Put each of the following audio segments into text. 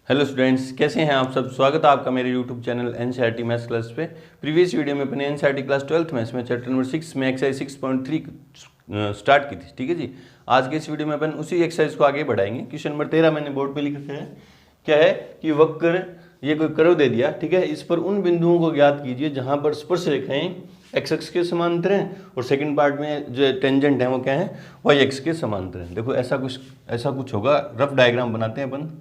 Hello students, कैसे हैं आप सब। स्वागत है आपका मेरे YouTube channel NCERT maths class पे। प्रीवियस वीडियो में अपने एनसीईआरटी क्लास 12th मैथ्स में चैप्टर नंबर 6 में एक्सरसाइज 6.3 स्टार्ट की थी। ठीक है जी। आज के इस वीडियो में अपन उसी एक्सरसाइज को आगे बढ़ाएंगे। क्वेश्चन नंबर 13 मैंने बोर्ड पे लिख रखा है। क्या है कि वक्र, ये कोई कर्व दे दिया, ठीक है। इस पर उन बिंदुओं को ज्ञात कीजिए जहां पर स्पर्श रेखाएं एक्स एक्स के समांतर हैं और सेकंड पार्ट में जो टेंजेंट है वो क्या है, वाई एक्स के समांतर है। देखो ऐसा कुछ होगा। रफ डायग्राम बनाते हैं अपन।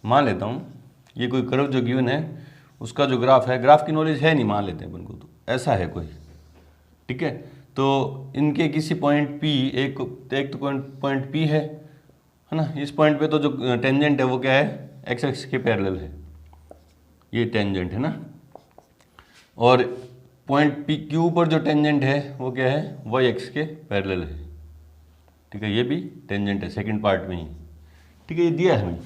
मान लेता हूँ ये कोई कर्व जो गिवन है उसका जो ग्राफ है, ग्राफ की नॉलेज है नहीं, मान लेते हैं अपन को। तो ऐसा है कोई, ठीक है। तो इनके किसी पॉइंट पी, एक तो पॉइंट पी है ना। इस पॉइंट पे तो जो टेंजेंट है वो क्या है, एक्स एक्स के पैरेलल है, ये टेंजेंट है ना। और पॉइंट पी क्यू पर जो टेंजेंट है वो क्या है, वाई एक्स के पैरेलल है, ठीक है। ये भी टेंजेंट है सेकंड पार्ट में ही, ठीक है। ये दिया है हमें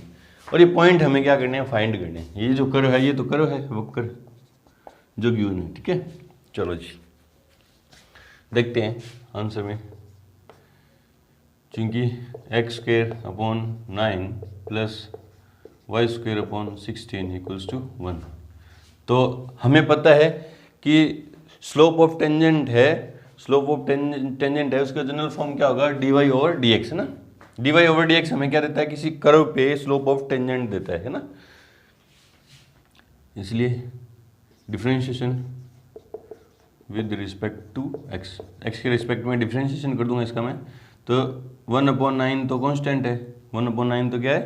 और ये पॉइंट हमें क्या करने हैं, फाइंड करने हैं। ये जो कर्व है ये तो कर्व है, वक्र जो गिवन है, ठीक है। चलो जी देखते हैं आंसर में। चूंकि X square upon 9 plus Y square upon 16 equals to 1, तो हमें पता है कि स्लोप ऑफ टेंजेंट है, स्लोप ऑफ टेंजेंट है, उसका जनरल फॉर्म क्या होगा, D Y over D X है ना। D Y over D X हमें क्या देता है, किसी कर्व पे स्लोप ऑफ टेंजेंट देता है ना। इसलिए differentiation with respect to X, X के रिस्पेक्ट में डिफरेंशिएशन कर दूंगा इसका मैं। तो 1/9 तो कांस्टेंट है, 1/9 तो क्या है,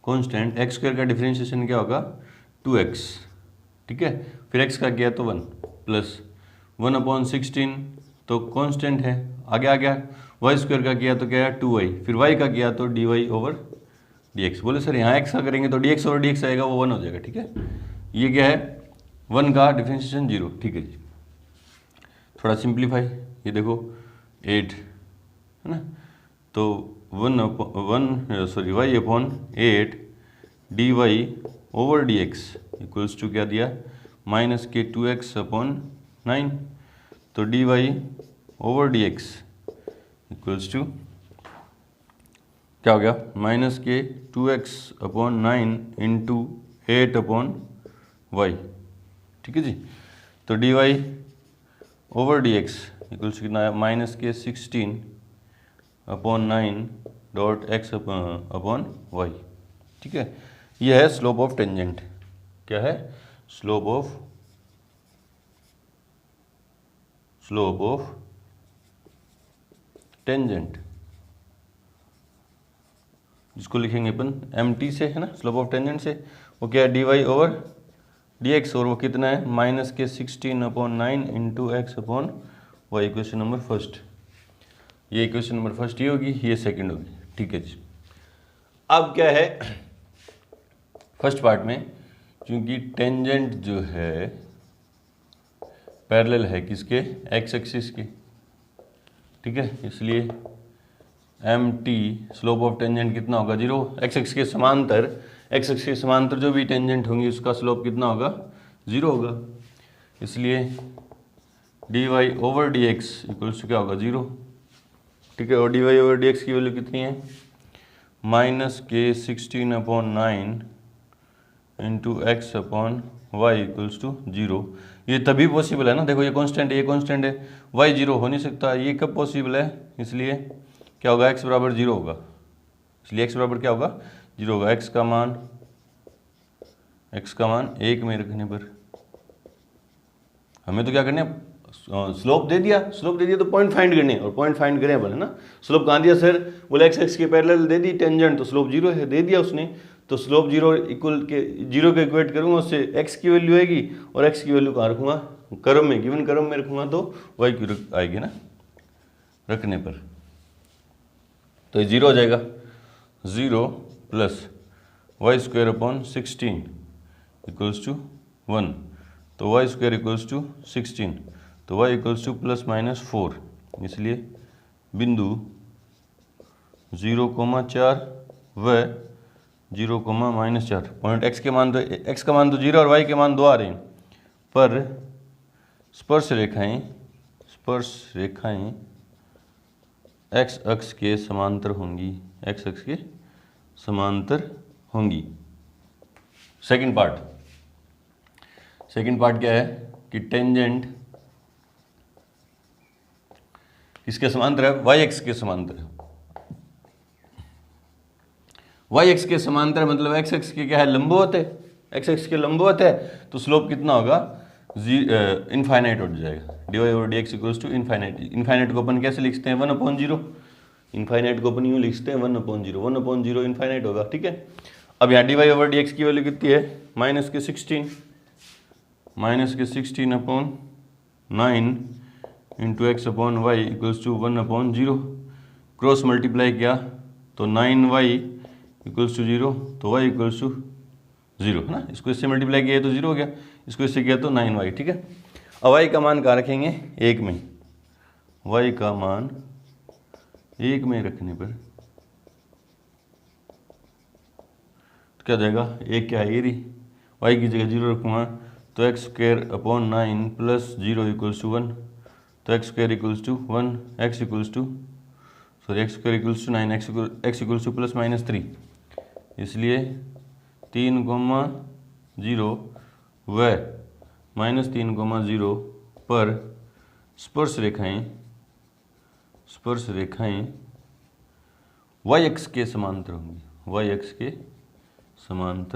कांस्टेंट। एक्स स्क्वायर का डिफरेंशिएशन क्या होगा, 2x, ठीक है। फिर x का किया तो 1 प्लस 1/16 तो कांस्टेंट है, आगे आ गया। वाई स्क्वायर का किया तो क्या है 2y, फिर y का किया तो dy ओवर dx। बोले सर यहाँ x का करेंगे तो dx ओवर dx आएगा, वो 1 हो जाएगा, ठीक है। ये क्या है, 1 का डिफरेंशिएशन 0, ठीक है जी। थोड़ा सिंप्लीफाई, ये देखो 8 है ना। तो 1 y upon 8 D Y over D x equals to क्या दिया, माइनस के 2x अपॉन 9। तो D Y over D x equals to क्या हो गया, माइनस के 2x upon 9 into 8 upon Y, ठीक है जी। तो D Y over D x equals to कितना है, माइनस के 16 upon 9 dot X upon Y, ठीक है। यह है स्लोप ऑफ टेंजेंट। क्या है, स्लोप ऑफ टेंजेंट, जिसको लिखेंगे अपन एम टी से, है ना। स्लोप ऑफ टेंजेंट से वो क्या है, D Y over D X, और वो कितना है, माइनस के 16/9 into X upon Y. Equation number first, ये इक्वेशन नंबर फर्स्ट ये होगी, ये सेकंड होगी, ठीक है जी। अब क्या है, फर्स्ट पार्ट में क्योंकि टेंजेंट जो है पैरेलल है किसके, एक्स एक्सिस के, ठीक है। इसलिए M T slope of tangent कितना होगा, 0। एक्स एक्स के समांतर, एक्स एक्स के समांतर जो भी टेंजेंट होंगी उसका स्लोप कितना होगा, 0 होगा। इसलिए D Y over D x equals to क्या होगा, 0, ठीक है। और D Y over D X की वैल्यू कितनी है, माइनस के 16/9 into X upon Y equals to 0। ये तभी पॉसिबल है ना, देखो ये कांस्टेंट है, ये कांस्टेंट है, वाई 0 हो नहीं सकता। ये कब पॉसिबल है, इसलिए क्या होगा, एक्स बराबर 0 होगा। इसलिए एक्स बराबर क्या होगा, 0 होगा। एक्स का मान 1 में रखने पर हमें तो क्या करने, स्लोप दे दिया तो पॉइंट फाइंड करने, और पॉइंट फाइंड करें अपन, है ना। स्लोप कहाँ दिया सर, बोले एक्स एक्स के पैरेलल दे दी टेंजेंट, तो स्लोप 0 है, दे दिया उसने। तो स्लोप 0 इक्वल के 0 के इक्वेट करूंगा उससे एक्स की वैल्यू आएगी, और एक्स की वैल्यू कहाँ रखूंगा, कर्व में, गिवन कर्व में रखूंगा तो वाई की आएगी ना रखने पर। तो ये 0 हो जाएगा, 0 plus Y square upon 16 equals to 1। तो वाई स्क्वायर इक्वल्स टू 16, तो y equals to plus minus 4। इसलिए बिंदु 0,4 व 0,-4 पॉइंट x के मान, तो x का मान तो 0 और y के मान 2 आ रहे हैं, पर स्पर्श रेखाएं x अक्ष के समांतर होंगी, x अक्ष के समांतर होंगी, सेकंड पार्ट क्या है कि टेंजेंट किसके समांतर है, वाई एक्स के समांतर है। वाई एक्स के समांतर मतलब एक्स एक्स के क्या है, लंबवत है। एक्स एक्स के लंबवत है तो स्लोप कितना होगा, इनफाइनाइट हो जाएगा। dy over dx equals to infinite. Infinite को अपन कैसे लिखते हैं, 1/0। इनफाइनाइट को अपन यूँ लिखते हैं 1/0। 1/0 इनफाइनाइट होगा, ठीक है। अब यहाँ dy ओवर dx की वैल्यू कितनी है, -16/9 into X upon Y equals to 1/0। Cross multiply किया तो 9y इक्वल्स टू 0, तो y इक्वल्स टू 0 है ना। इसको इससे मल्टीप्लाई किया तो 0 हो गया, इसको इससे किया तो 9y, ठीक है। अब y का मान कहाँ रखेंगे, 1 में। y का मान 1 में रखने पर तो क्या जाएगा, 1 क्या है, ये रही। y की जगह 0 रखूँगा तो x square upon 9 plus 0 equals to 1, तो x square equals to 1, x equals to x square equals to 9, x equals to plus minus 3, इसलिए 3,0 व -3,0 पर स्पर्श रेखाएं वाई एक्स के समांतर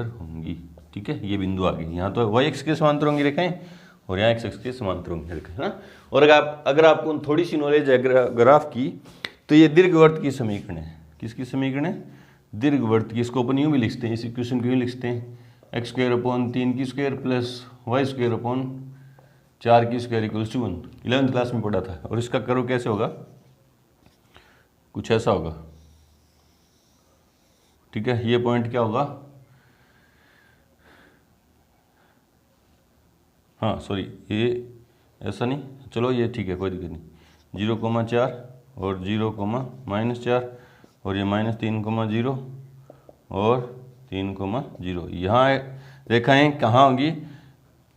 होंगी, ठीक है। ये बिंदु आ गई, यहाँ तो वाई एक्स के समांतर होंगी रेखाएं और यहाँ एक्स एक्स के समांतर होंगी रेखाएं, है ना। और अगर आपको थोड़ी सी नॉलेज है ग्राफ की, तो ये दीर्घवृत्त की समीकरण है। किसकी समीकरण है, दीर्घवृत्त की। इसको अपन यूँ भी लिखते हैं, इस इक्वेशन को यूँ लिखते हैं, एक्स स्क्वायर अपॉन 3 की square plus Y square upon 4 की square equals to 1। 11th class में पढ़ा था। और इसका कर्व कैसे होगा, कुछ ऐसा होगा, ठीक है। ये पॉइंट क्या होगा, हाँ सॉरी, ये ऐसा नहीं, चलो ये ठीक है, कोई दिक्कत नहीं। 0,4 और 0,-4 और ये -3,0 और 3,0। यहाँ रेखाएं कहाँ होंगी,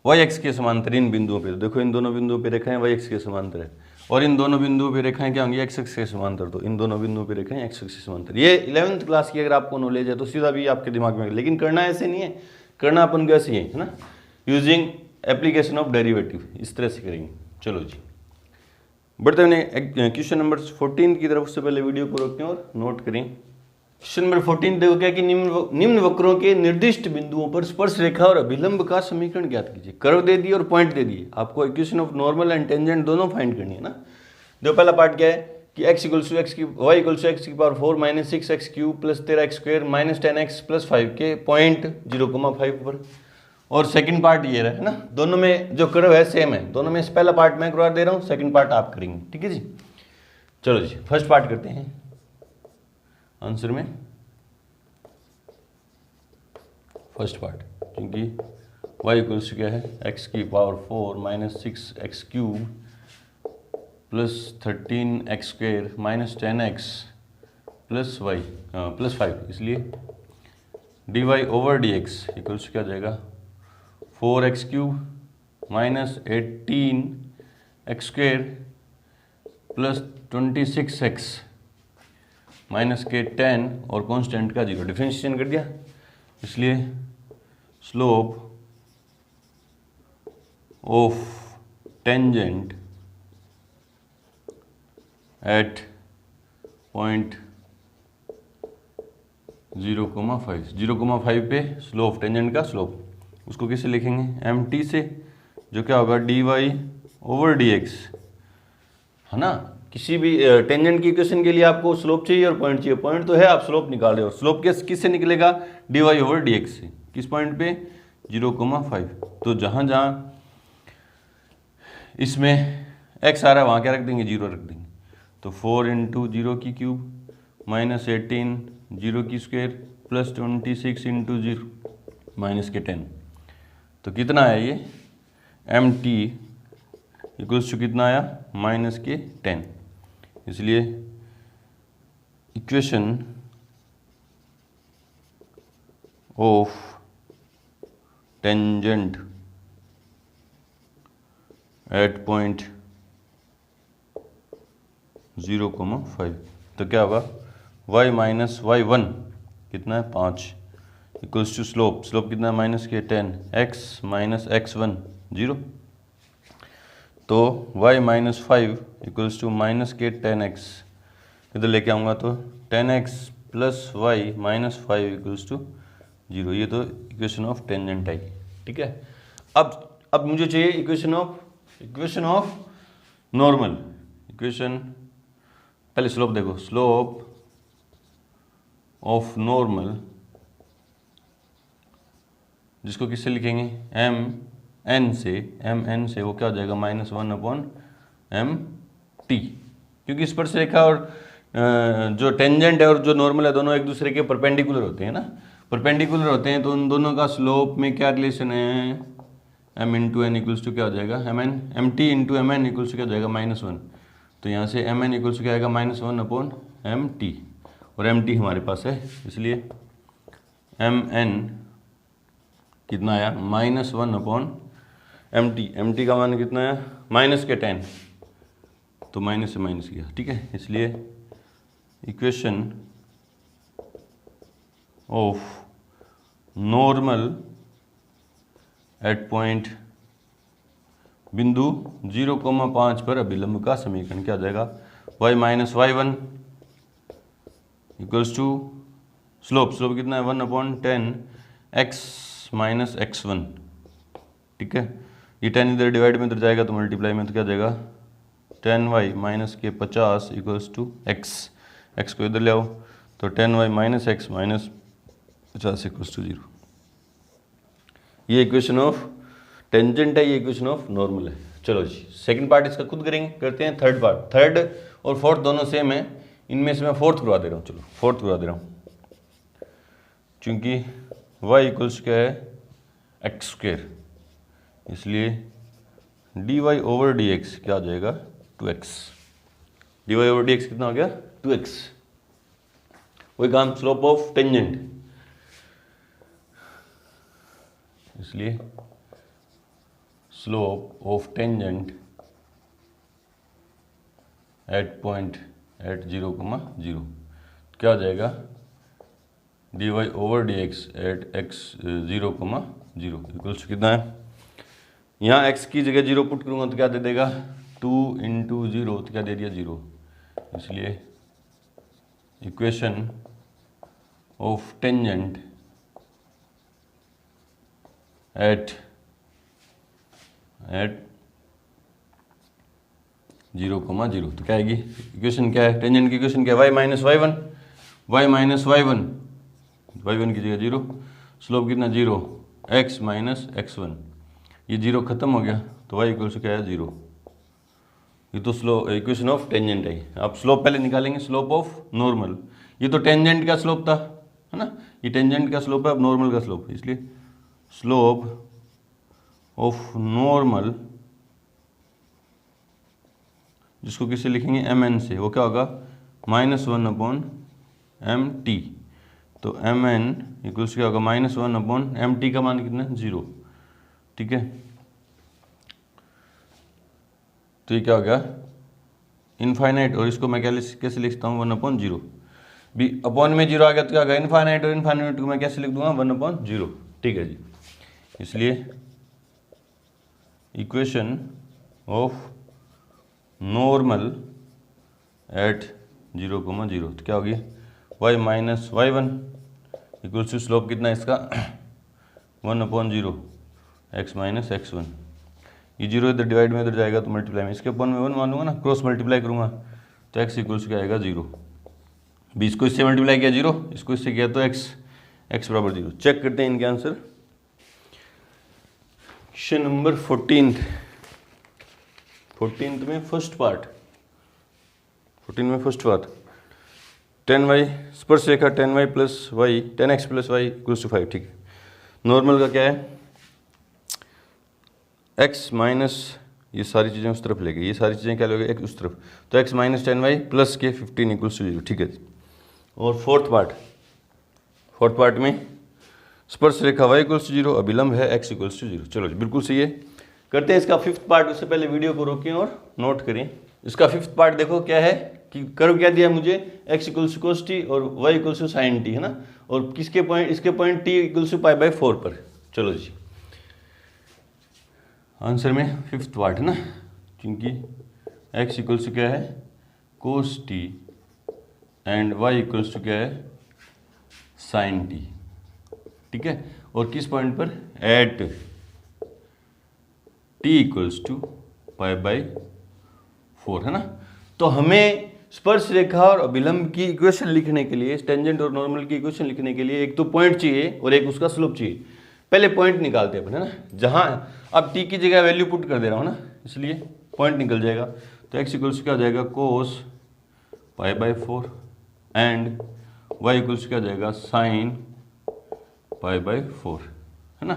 वाई एक्स के समांतर इन बिंदुओं पे। देखो इन दोनों बिंदुओं पे रेखाएं वाई एक्स के समांतर है, और इन दोनों बिंदुओं पे रेखाएं क्या होंगी, एक्स एक्स के समांतर। तो इन दोनों बिंदुओं पे रेखाएं एक्स एक्स के समांतर। ये 11th क्लास की अगर आपको नॉलेज है तो सीधा भी आपके दिमाग में, लेकिन करना ऐसे नहीं है, करना अपन कैसे है ना, यूजिंग एप्लीकेशन ऑफ डेरिवेटिव, इस तरह से करेंगे। चलो जी बढ़ते हैं क्वेश्चन नंबर 14 की तरफ। से पहले वीडियो को रोकें और नोट करें। क्वेश्चन नंबर 14 देखो क्या कि निम्न वक्रों के निर्दिष्ट बिंदुओं पर स्पर्श रेखा और अभिलंब का समीकरण ज्ञात कीजिए। कर्व दे दिए और पॉइंट दे दिए, आपको equation of normal and tangent दोनों फाइंड करनी है ना। देखो पहला पार्ट क्या है कि x इक्वल्स टू x की y इक्वल्स टू x की power 4 minus 6x cube plus 13x square minus 10x plus 5 के पॉइंट 0,5 पर। और सेकंड पार्ट ये रहा है ना, दोनों में जो कर्व है सेम है, दोनों में पहला पार्ट मैं करवा दे रहा हूँ, सेकंड पार्ट आप करेंगे, ठीक है जी। चलो जी फर्स्ट पार्ट करते हैं आंसर में। फर्स्ट पार्ट, क्योंकि y इक्वल्स क्या है, x की power 4 minus 6x cube plus 13x square minus 10x plus y plus 5, इसलिए dy ओवर dx इक्वल्स क्या जाएगा, 4x cube minus 18x square plus 26x minus के 10 और कांस्टेंट का 0, डिफरेंशिएशन कर दिया, इसलिए slope of tangent at point 0,5 पे स्लोप टेंजेंट का स्लोप, उसको कैसे लिखेंगे, mt से, जो क्या होगा dy ओवर dx, है ना। किसी भी टेंजेंट की इक्वेशन के लिए आपको स्लोप चाहिए और पॉइंट चाहिए, पॉइंट तो है, आप स्लोप निकाल रहे हो, स्लोप किससे निकलेगा, dy ओवर dx से। किस पॉइंट पे, 0,5। तो जहाँ जहाँ इसमें x आ रहा है वहाँ क्या रख देंगे, 0 रख देंगे। तो 4 इंटू 0 की क्यूब माइनस 18 0 की स्क्वायर प्लस 26 इंटू 0 माइनस के 10, तो कितना है ये, mt इक्वल्स टू कितना आया, माइनस के 10। इसलिए equation of tangent at point 0,5, तो क्या होगा y माइनस y1 कितना है, 5, इक्वल्स टू स्लोप, स्लोप कितना है माइनस के 10, x माइनस x1 0, तो y minus 5 equals to minus के 10x, इधर लेके आऊँगा तो 10x plus y minus 5 equals to 0। ये तो इक्वेशन ऑफ टेंजेंट आई, ठीक है। अब मुझे चाहिए इक्वेशन ऑफ नॉर्मल। इक्वेशन, पहले स्लोप देखो, स्लोप ऑफ नॉर्मल, जिसको किससे लिखेंगे, एम एन से वो क्या हो जाएगा -1/m_t, क्योंकि स्पर्शरेखा और जो टेंजेंट है और जो नॉर्मल है दोनों एक दूसरे के परपेंडिकुलर होते हैं ना, परपेंडिकुलर होते हैं तो उन दोनों का स्लोप में क्या रिलेशन है, m into n equals to क्या हो जाएगा, mt into m n equals to क्या हो जाएगा -1, तो यहाँ से mn इक्वल्स टू क्या आएगा -1/mt, और mt हमारे पास है, इसलिए mn कितना आया -1/mt, mt का मान कितना है माइनस के 10, तो माइनस से माइनस किया, ठीक है। इसलिए equation of normal at point बिंदु 0,5 पर अभिलंब का समीकरण क्या आ जाएगा, y minus y1 equals to slope कितना है 1/10 x माइनस x1, ठीक है। ये 10 इधर डिवाइड में इधर जाएगा तो मल्टीप्लाई में तो क्या जाएगा 10y माइनस के 50 इक्वल्स टू x को इधर ले आओ तो 10y minus x minus 50 equals to 0। ये इक्वेशन ऑफ टेंजेंट है, ये इक्वेशन ऑफ नॉर्मल है। चलो जी सेकंड पार्ट इसका खुद करेंगे, करते हैं थर्ड पार्ट। थर्ड और फोर्थ दोनों सेम है, इनमें से मैं फोर्थ करवा दे रहा हूँ, चलो फोर्थ करवा दे रहा हूँ, क्योंकि y इक्वल्स क्या है x², इसलिए dy ओवर dx क्या आ जाएगा 2x, dy ओवर dx कितना हो गया 2x, वही काम स्लोप ऑफ टेंजेंट, इसलिए slope of tangent at point at 0,0 क्या हो जाएगा dy over dx at x 0,0 equals कितना है, यहाँ x की जगह 0 पुट करूँगा तो क्या दे देगा 2 इंटू 0, तो क्या दे दिया 0, इसलिए इक्वेशन ऑफ टेंजेंट एट 0,0, तो क्या आएगी इक्वेशन, क्या है टेंजेंट की इक्वेशन क्या है, y माइनस y1 की जगह 0, स्लोप कितना 0, x माइनस x1, ये 0 खत्म हो गया तो y इक्वल टू क्या है 0। ये तो इक्वेशन ऑफ टेंजेंट है। अब स्लोप पहले निकालेंगे, स्लोप ऑफ नॉर्मल, ये तो टेंजेंट का स्लोप था है ना, ये टेंजेंट का स्लोप है, अब नॉर्मल का स्लोप, इसलिए स्लोप ऑफ नॉर्मल, जिसको किससे लिखेंगे mn से, वो क्या होगा -1/mt, तो mn इक्वल्स क्या होगा -1/mt का मान कितना 0, ठीक है। तो ये क्या हो गया इनफाइनाइट, और इसको मैं कैसे लिखता हूँ 1/0, भी अपॉन में 0 आ गया तो क्या होगा इनफाइनाइट, और इनफाइनाइट को मैं कैसे लिख दूंगा 1/0, ठीक है जी। इसलिए इक्वेशन ऑफ नॉर्मल एट 0,0 तो क्या होगी y minus y1 equals to slope कितना है इसका 1/0 x माइनस x1, ये 0 इधर डिवाइड में इधर जाएगा तो मल्टीप्लाई में इसके अपॉन में 1 मान लूँगा ना, क्रॉस मल्टीप्लाई करूँगा तो x इक्वल्स क्या आएगा 0, 20 को इससे मल्टीप्लाई किया 0, इसको इससे किया तो x बराबर 0। चेक करते हैं इनके आंसर। क्वेश्चन नंबर 14 में फर्स्ट पार्ट, 14 में फर्स्ट पार्ट 10y स्पर्शरेखा 10y plus y 10x plus y equals to 5, ठीक है। नॉर्मल का क्या है x माइनस, ये सारी चीज़ें उस तरफ ले गई, ये सारी चीज़ें क्या लोगे x उस तरफ, तो x माइनस 10y प्लस के 15 इक्वल्स टू 0, ठीक है। और फोर्थ पार्ट में स्पर्शरेखा y इक्वल्स टू 0, अभिलंब है x इक्वल्स टू 0। चलो जी बिल्कुल सही है। करते हैं इसका फिफ्थ पार्ट, उससे पहले वीडियो को रोकें और नोट करें। इसका फिफ्थ पार्ट देखो क्या है कि कर्व क्या दिया मुझे x equals to cos t और y equals to sin t है ना, और किसके पॉइंट, इसके point t equals to pi by 4 पर। चलो जी, आंसर में फिफ्थ पार्ट है ना, क्योंकि x इक्वल्स टू क्या है cos t and y equals to क्या है साइन t, ठीक है। और किस पॉइंट पर, at t equals to pi by 4 है ना। तो हमें स्पर्श रेखा और अभिलंब की इक्वेशन लिखने के लिए, टेंजेंट और नॉर्मल की इक्वेशन लिखने के लिए एक तो पॉइंट चाहिए और एक उसका स्लोप चाहिए। पहले पॉइंट निकालते हैं अपन, है ना, जहां अब t की जगह वैल्यू पुट कर दे रहा हूं ना, इसलिए पॉइंट निकल जाएगा। तो x इक्वल्स क्या हो जाएगा cos pi by 4 and y equals क्या हो जाएगा साइन पाई बाई 4, है ना।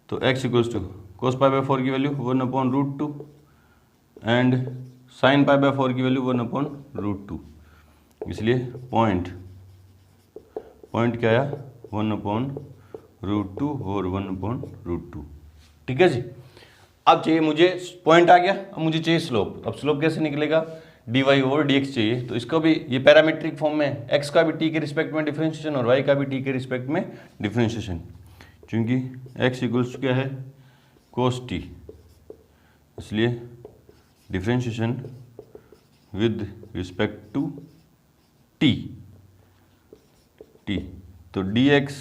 तो x equals to cos pi by 4 की value 1/√2 and sine pi by 4 की वैल्यू 1/√2, इसलिए पॉइंट क्या आया 1/√2 और 1/√2, ठीक है जी। अब चाहिए मुझे, पॉइंट आ गया, अब मुझे चाहिए स्लोप। अब स्लोप कैसे निकलेगा, dy ओवर dx चाहिए। तो इसका भी ये पैरामीट्रिक फॉर्म में, x का भी t के रिस्पेक्ट में डिफरेंशिएशन और y का भी t के रिस्पेक्ट में डिफरेंशिएशन, क्योंकि x इक्वल्स क्या है कोस t, इसलिए differentiation with respect to t। तो dx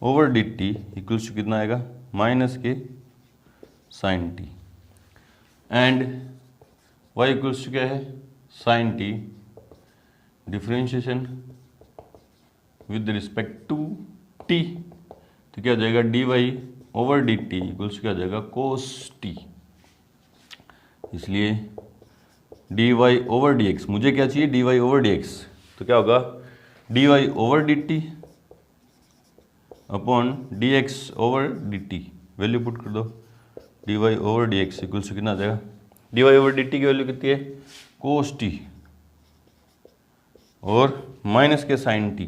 over dt equals to कितना आएगा माइनस के sine t and y equals to क्या है sine t differentiation with respect to t। तो क्या हो जाएगा dy over dt equals to क्या हो जाएगा कोस t, इसलिए dy ओवर dx, मुझे क्या चाहिए dy ओवर dx, तो क्या होगा dy over dt upon dx over dt, value put कर दो, dy over dx equals to कितना आ जाएगा, dy ओवर dt की वैल्यू कितनी है कोस t और माइनस के साइन t,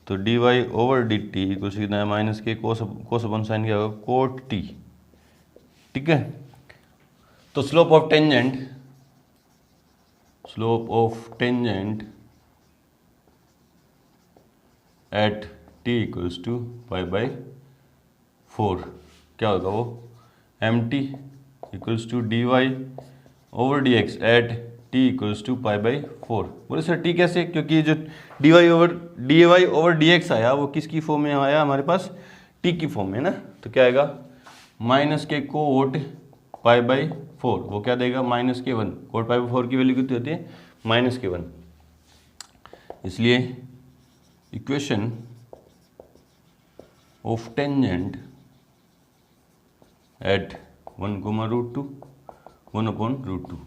तो dy over dt equals to कितना है माइनस के कोस अपॉन साइन क्या होगा कोट t, ठीक है। तो slope of tangent at t equals to pi by 4 क्या होगा वो mt equals to dy over dx at t equals to pi by 4। बोले सर t कैसे, क्योंकि जो dy ओवर dx आया वो किसकी फॉर्म में आया हमारे पास, t की फॉर्म में ना। तो क्या आएगा माइनस के कोट पाई बाई 4, वो क्या देगा माइनस के 1, कोट पाई बाई 4 की वैल्यू कितनी होती है माइनस के 1, इसलिए इक्वेशन ऑफ टेंजेंट एट 1/√2 1/√2,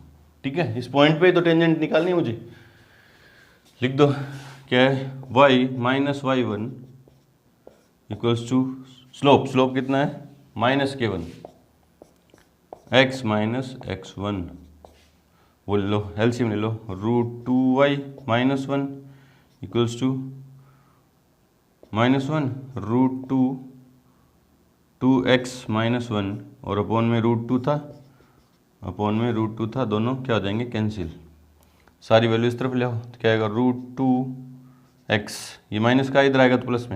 ठीक है। इस पॉइंट पे तो टेंजेंट निकालनी है मुझे, लिख दो क्या है y minus y1 equals to slope कितना है माइनस के 1 x माइनस x1, बोल लो एलसीएम ले लो, √2y minus 1 equals to minus 1 √2x minus 1 और अपॉन में √2 था, दोनों क्या हो जाएंगे कैंसिल, सारी वैल्यू इस तरफ ले आओ, तो क्या आएगा √2x, ये माइनस का इधर आएगा तो प्लस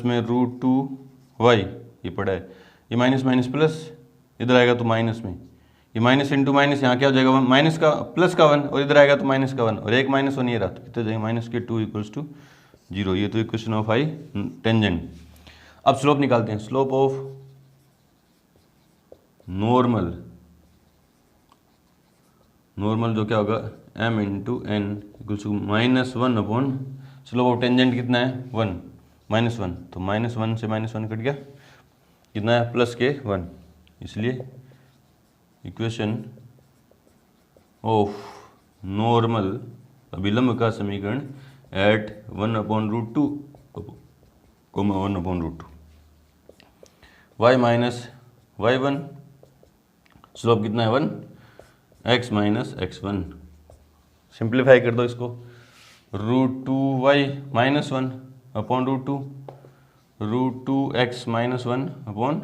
में √2y, ये पड़ा है, ये माइनस प्लस इधर आएगा तो माइनस में, ये माइनस इंटू माइनस यहाँ क्या हो जाएगा माइनस का प्लस का 1 और इधर आएगा तो माइनस का 1 और एक माइनस 1 ये रहा, तो कितने जाएंगे माइनस के 2 इक्वल्स टू 0। ये तो इक्वेशन ऑफ आई टेंजेंट। अब स्लोप निकालते हैं, स्लोप ऑफ नॉर्मल जो क्या होगा m into n equals to minus 1 upon slope of tangent कितना है 1 माइनस 1, तो माइनस 1 से माइनस 1 कट गया, कितना है प्लस के 1, इसलिए इक्वेशन ऑफ नॉर्मल अभिलंब का समीकरण eight 1/√2 1/√2 y minus y1 slope कितना है 1 x माइनस x1, सिंप्लीफाई कर दो इसको, √2y minus 1 upon √2 √2x minus 1 upon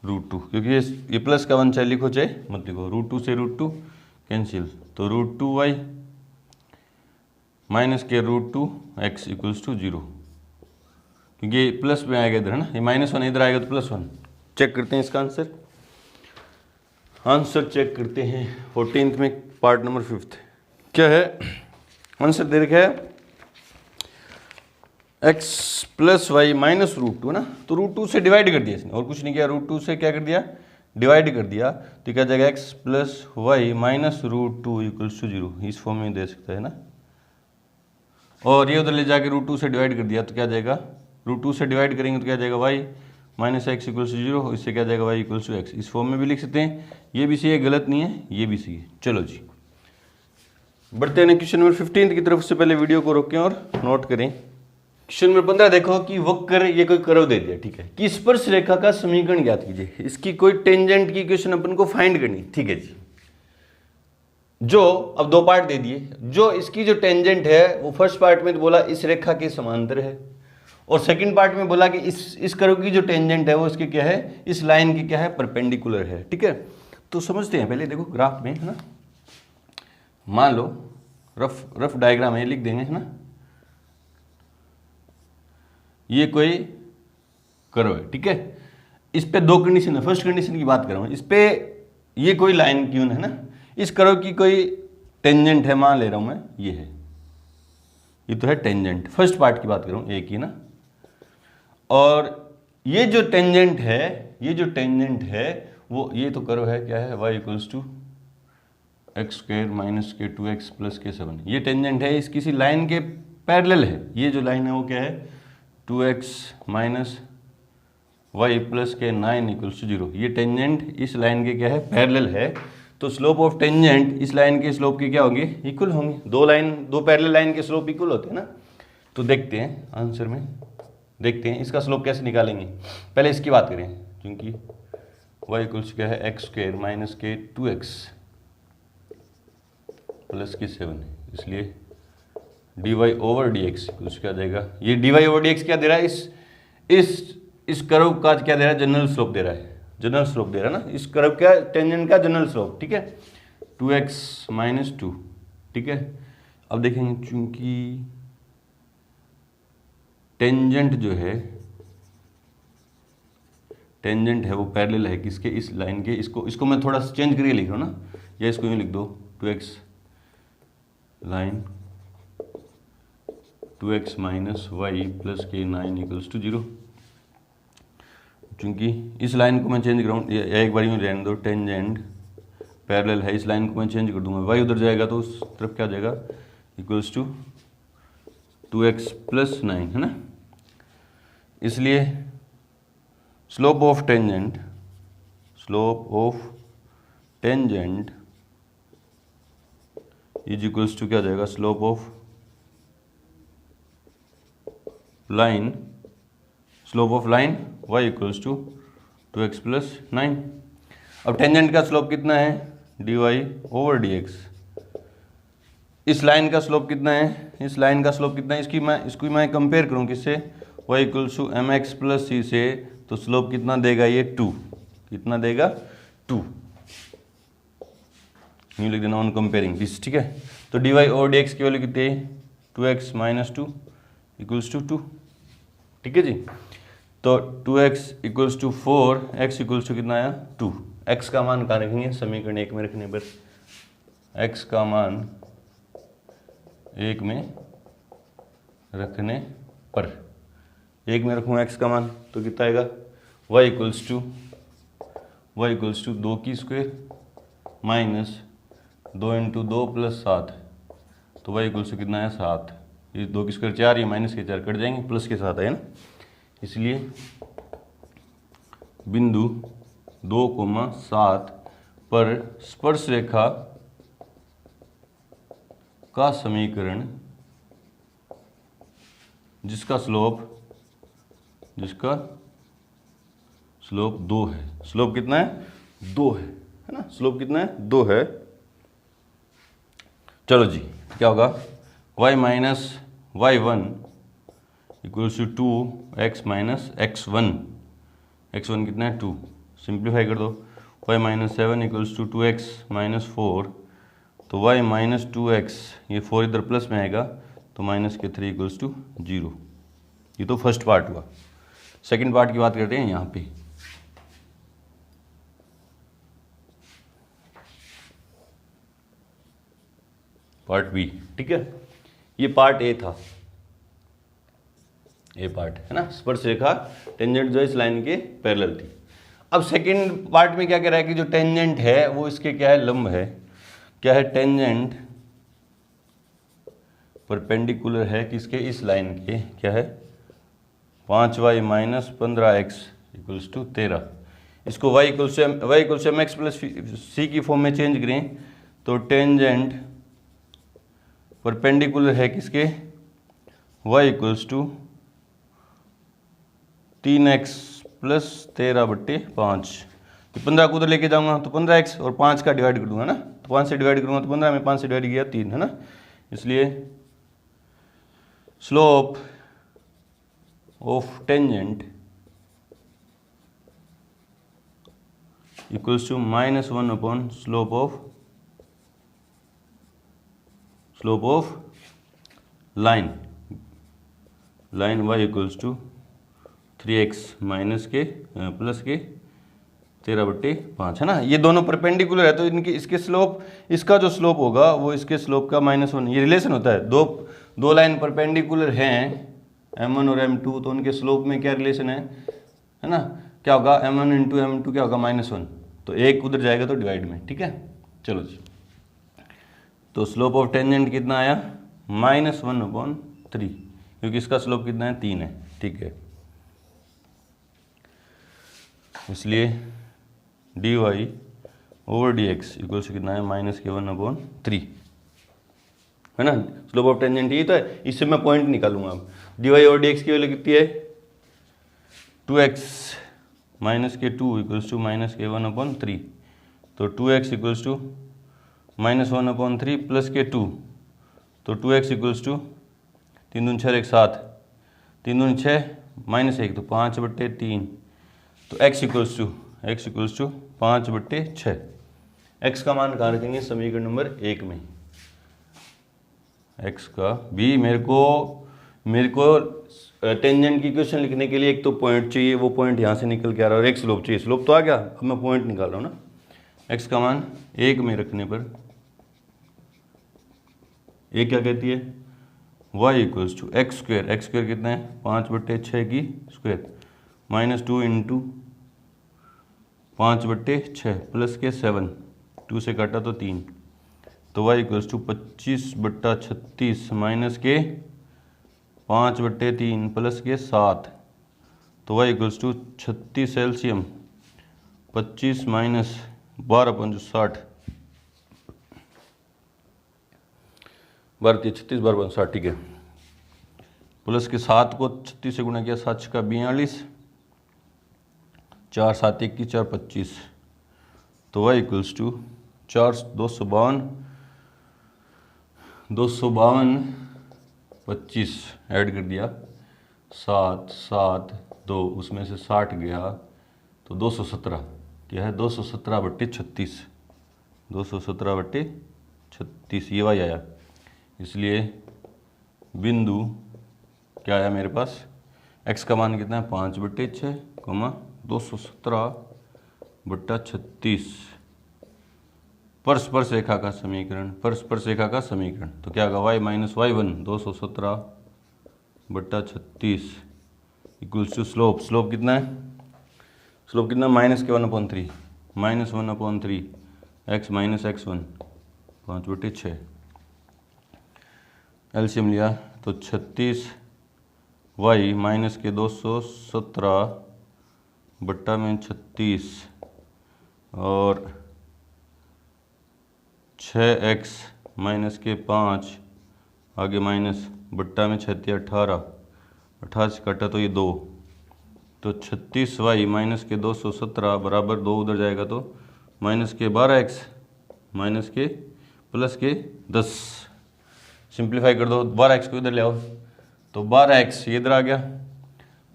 √2, क्योंकि ये प्लस का 1 चाहे लिखो चाहे मत लिखो, √2 से √2 कैंसिल, तो √2y माइनस के root two x equals to 0, क्योंकि प्लस में आएगा इधर है ना, ये -1 इधर आएगा तो +1। चेक करते हैं इसका आंसर चेक करते हैं 14th में पार्ट नंबर 5th क्या है। आंसर दे रखा है x + y - √2 ना, तो √2 से डिवाइड कर दिया इसने और कुछ नहीं किया, √2 से क्या कर दिया, डिवाइड कर दिया, तो क्या जाएगा x + y - √2 इक्वल्स टू 0, इस फॉर्म में दे सकता है ना। और ये उधर ले जाके √2 से डिवाइड कर दिया तो क्या जाएगा, √2 से डिवाइड करेंगे तो क्या जाएगा y - x इक्वल्स टू 0, इससे क्या जाएगा y इक्वल्स टू x, इस फॉर्म में भी लिख सकते हैं। ये भी सही है, गलत नहीं है, ये भी सही है। चलो जी बढ़ते हैं क्वेश्चन नंबर 15 की तरफ। से पहले वीडियो को रोकें और नोट करें। क्वेश्चन नंबर 15 देखो कि वक्र, ये कोई कर्व दे दिया, ठीक है, कि स्पर्श रेखा का समीकरण ज्ञात कीजिए। इसकी कोई टेंजेंट की इक्वेशन अपन को फाइंड करनी, ठीक है जी। जो अब दो पार्ट दे दिए, जो इसकी जो टेंजेंट है वो फर्स्ट पार्ट में तो बोला इस रेखा के समांतर है, और सेकंड पार्ट में बोला कि इस कर्व की जो टेंजेंट है वो इसके क्या है, इस लाइन की क्या है, परपेंडिकुलर है, ठीक है। तो समझते हैं पहले, देखो ग्राफ में है ना, मान लो रफ डायग्राम है, लिख देंगे है ना, ये कोई कर्व है, ठीक है। इस पे दो कंडीशन है, फर्स्ट कंडीशन की बात कर रहा हूं, इस पे ये कोई लाइन क्यों है ना, इस कर्व की कोई टेंजेंट है, मान ले रहा हूं मैं, ये है, ये तो है टेंजेंट, फर्स्ट पार्ट की बात कर रहा हूं, एक ही ना। और ये जो टेंजेंट है, ये जो टेंजेंट है वो ये तो कर्व है, क्या है, y इक्वल्स टू x² - के 2x + के 7, ये टेंजेंट है, इस किसी लाइन के पैरेलल है। ये जो लाइन है वो क्या है, 2x - y + के 9 इक्वल्स टू 0, ये टेंजेंट इस लाइन के क्या है, पैरेलल है। तो स्लोप ऑफ टेंजेंट इस लाइन के स्लोप के क्या होंगे, इक्वल होंगे। दो पैरेलल लाइन के स्लोप इक्वल होते हैं ना। तो देखते हैं आंसर में, देखते हैं इसका स्लोप कैसे निकालेंगे। पहले इसकी बात करें, क्योंकि y इक्वल्स क्या है, x² - के 2x + के 7 है, इसलिए dy/dx क्या देगा, ये dy/dx क्या दे रहा है, इस कर्व का क्या दे रहा है, जनरल स्लोप दे रहा है, जनरल स्लोप दे रहा है ना, इस कर्व का टेंजेंट का जनरल स्लोप, ठीक है, 2x - 2, ठीक है। अब देखेंगे चूंकि टेंजेंट जो है, टेंजेंट है वो पैरेलल है किसके, इस लाइन के, इसको मैं थोड़ा चेंज करके लिख रहा हूँ ना, या इसको यूँ लिख दो, 2x लाइन 2x - y + के 9 इक्वल्स टू 0। चूंकि इस लाइन को मैं चेंज कर रहा हूँ, या एक बार यूँ रहने दो, टेंजेंट पैरेलल है, इस लाइन को मैं चेंज कर दूंगा, y उधर जाएगा तो उस तरफ क्या जाएगा, इक्वल्स टू 2x + 9 है ना। इसलिए slope of tangent is equals to क्या जाएगा, slope of line y equals to 2x + 9। अब टेंजेंट का स्लोप कितना है, dy/dx। इस लाइन का स्लोप कितना है, इस लाइन का स्लोप कितना है, इसको मैं कंपेयर करूं किससे, y equals to mx + c से, तो स्लोप कितना देगा ये 2, कितना देगा 2, न्यू लिख देना ऑन कंपेयरिंग दिस, ठीक है। तो dy/dx की वैल्यू कितनी है, 2x - 2 इक्वल्स टू 2, ठीक है जी। तो 2x equals to 4, x equals to कितना आया 2। x का मान कहाँ रखेंगे, समीकरण 1 में रखने पर, x का मान 1 में रखने पर, 1 में रखूँगा x का मान तो कितना आएगा, y इक्वल्स टू 2 की स्क्वायर - 2 × 2 + 7, तो y इक्वल्स टू कितना है 7, ये 2 की स्क्वायर 4, ये माइनस के 4 कट जाएंगे, प्लस के 7 है ना। इसलिए बिंदु 2,7 पर स्पर्श रेखा का समीकरण जिसका स्लोप 2 है, स्लोप कितना है 2 है ना, स्लोप कितना है 2 है। चलो जी क्या होगा, y - y1 equals to 2x - x1, x1 कितना है 2, सिंप्लीफाई कर दो, y - 7 इक्वल्स टू 2x - 4, तो y - 2x, ये 4 इधर प्लस में आएगा, तो -3 इक्वल्स टू 0। ये तो फर्स्ट पार्ट हुआ। सेकंड पार्ट की बात करते हैं यहाँ पे। पार्ट बी, ठीक है। ये पार्ट ए था, ए पार्ट है ना, स्पर्श रेखा टेंजेंट जो इस लाइन के पैरेलल थी। अब सेकंड पार्ट में क्या कह रहा है कि जो टेंजेंट है वो इसके क्या है, लंब है। क्या है, टेंजेंट परपेंडिकुलर है किसके, इस लाइन के, क्या है 5y minus 15x equals to 13। इसको y equals m x plus c की फॉर्म में चेंज करें तो टेंजेंट परपेंडिकुलर है किसके, y equals to 3x plus 13/5। 15 को उधर लेके जाऊंगा तो 15x और 5 का डिवाइड कर दूंगा ना, तो 5 से डिवाइड करूंगा तो 15 में 5 से डिवाइड किया 3 है ना। इसलिए slope of tangent equals to -1 upon slope of line y equals to 3x minus के प्लस के 13/5 है ना। ये दोनों परपेंडिकुलर है तो इनकी इसके स्लोप, इसका जो स्लोप होगा वो इसके स्लोप का -1। ये रिलेशन होता है, दो लाइन परपेंडिकुलर हैं m1 और m2, तो उनके स्लोप में क्या रिलेशन है ना, क्या होगा m1 इंटू m2 क्या होगा -1, तो एक उधर जाएगा तो डिवाइड में, ठीक है। चलो जी, तो स्लोप ऑफ टेंजेंट कितना आया -1/3, क्योंकि इसका स्लोप कितना है 3 है, ठीक है। इसलिए dy ओवर dx इक्वल से कितना है -1/3 है ना। स्लोप ऑफ टेंजेंट ये तो है, इससे मैं पॉइंट निकालूंगा अब। dy ओवर dx की वैल्यू कितनी है 2x माइनस के 2 इक्वल्स टू -1/3, तो 2x इक्वल्स टू -1/3 प्लस के 2, तो 2x इक्वल्स टू 3 दूनी 6 7, 3 दूनी 6 -1 तो 5/3, तो x इक्वल्स टू 5/6। x का मान कहाँ रखेंगे, समीकरण नंबर 1 में। x का भी मेरे को टेंजेंट की इक्वेशन लिखने के लिए एक तो पॉइंट चाहिए, वो पॉइंट यहाँ से निकल के आ रहा है, और एक स्लोप चाहिए। स्लोप तो आ गया, अब मैं पॉइंट निकाल रहा हूँ ना। x का मान 1 में रखने पर ये क्या कहती है, y equals to x square कितना है 5/6 की स्क्वायर -2 इंटू 5/6 प्लस के 7, 2 से काटा तो 3, तो y इक्वल्स टू 25/36 माइनस के 5/3 प्लस के 7, तो y equals to 36 LCM 25 minus 12/60, 36 12/60, ठीक है। प्लस के 7 को 36 से गुणा किया, 7 का 42, 4 7 21 4 25, तो y इक्वल्स टू 252 25 ऐड कर दिया, 7 7 2 उसमें से 60 गया तो 217, क्या है 217/36, 217/36 ये y आया। इसलिए बिंदु क्या आया मेरे पास, x का मान कितना है 5/6, 217/36 परस्पर रेखा का समीकरण, तो क्या होगा y minus y1 217/36 equals to slope कितना है, -1/3 x माइनस x1 5/6, एलसीएम लिया तो 36 y माइनस के 217/36 और 6x माइनस के 5 आगे माइनस बट्टा में 6 18, 28 कटा तो ये 2, तो 36y माइनस के 217 बराबर 2 उधर जाएगा तो माइनस के 12x माइनस के प्लस के 10, सिंप्लीफाई कर दो, 12x को इधर ले आओ तो 12x ये इधर आ गया